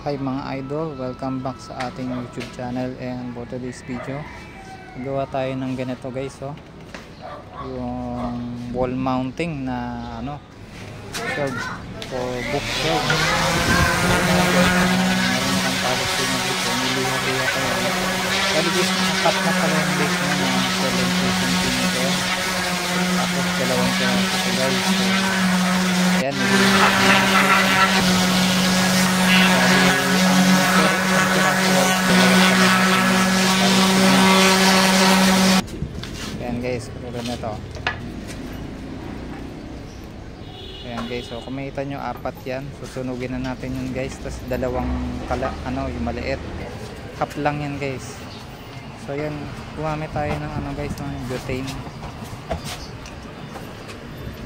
Hi mga idol, welcome back sa ating YouTube channel. And for today's video, gawa tayo ng ganito guys, oh. Yung wall mounting na shelf for bookshelf. Meron kang pallet na dito, niliha-liha tayo. Pero guys, nakat na pala yung base na ng 70 cm. Tapos dalawang piraso guys. So, ayan, niliha-liha tayo. Ayan guys, katulad na to. Ayan guys, so kung makita nyo, apat yan. Susunugin na natin yun guys. Tapos dalawang yung maliit. Cup lang yan guys. So yan, gumamit tayo ng guys, ng butane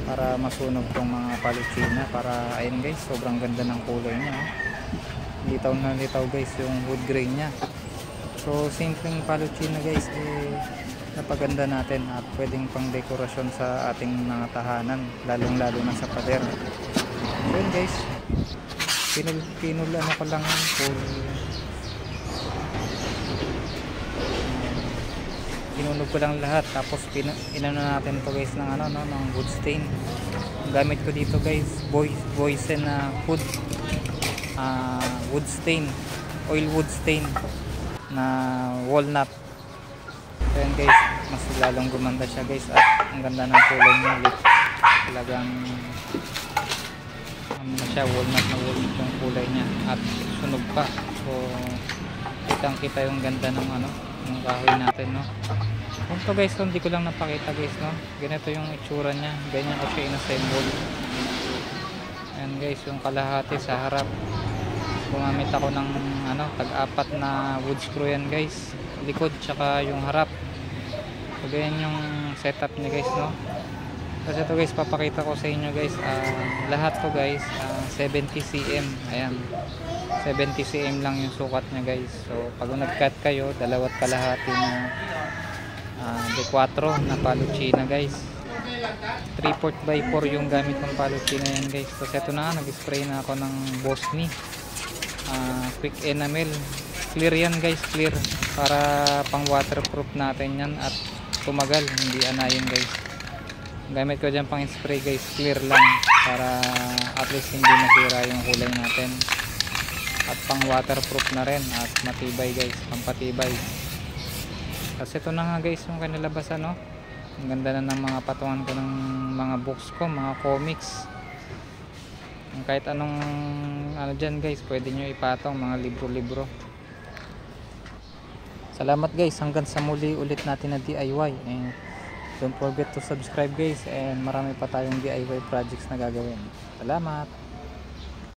para masunog tong mga palutsina. Para ayan guys, sobrang ganda ng kulay nya, oh. Litaw na litaw guys yung wood grain nya. So simpleng palutsina guys, napaganda natin at pwedeng pang dekorasyon sa ating mga tahanan, lalong lalo na sa pader. So yun guys, pinulan ko lang pinunog ko lang lahat. Tapos inano natin to guys ng ng wood stain. Gamit ko dito guys Boysen na wood stain, oil wood stain na walnut. So yan guys, mas lalong gumanda siya guys, at ang ganda ng kulay niya. Talagang siya, walnut na walnut yung kulay niya at sunog pa. So kitang kita yung ganda ng ng kahoy natin, no. Ito guys, so, hindi ko lang napakita guys, no. Ganito yung itsura niya, ganyan ko siya inassemble. And guys, yung kalahati sa harap, gumamit ako ng tag-apat na wood screw yan guys, likod tsaka yung harap. So ganyan yung setup niya guys, no. Kasi ito guys, papakita ko sa inyo guys, lahat to guys 70 cm. Ayan, 70 cm lang yung sukat niya guys. So pag nag-cut kayo, 2.5 na D4 na palutsina guys. 3/4x4 yung gamit ng palutsina yan guys. So ito na, nag-spray na ako ng Bosni quick enamel. Clear yan guys, clear, para pang waterproof natin yan at tumagal, hindi anayin guys. Gamit ko dyan pang spray guys, clear lang, para at least hindi masira yung kulay natin, at pang waterproof na rin at matibay guys, pampatibay. Kasi ito na nga guys yung kanilabasan, no. Ang ganda na ng mga patungan ko ng mga books ko, mga comics. Kahit anong dyan guys, pwede nyo ipatong mga libro-libro. Salamat guys, hanggang sa muli ulit natin na DIY, and don't forget to subscribe guys, and marami pa tayong DIY projects na gagawin. Salamat.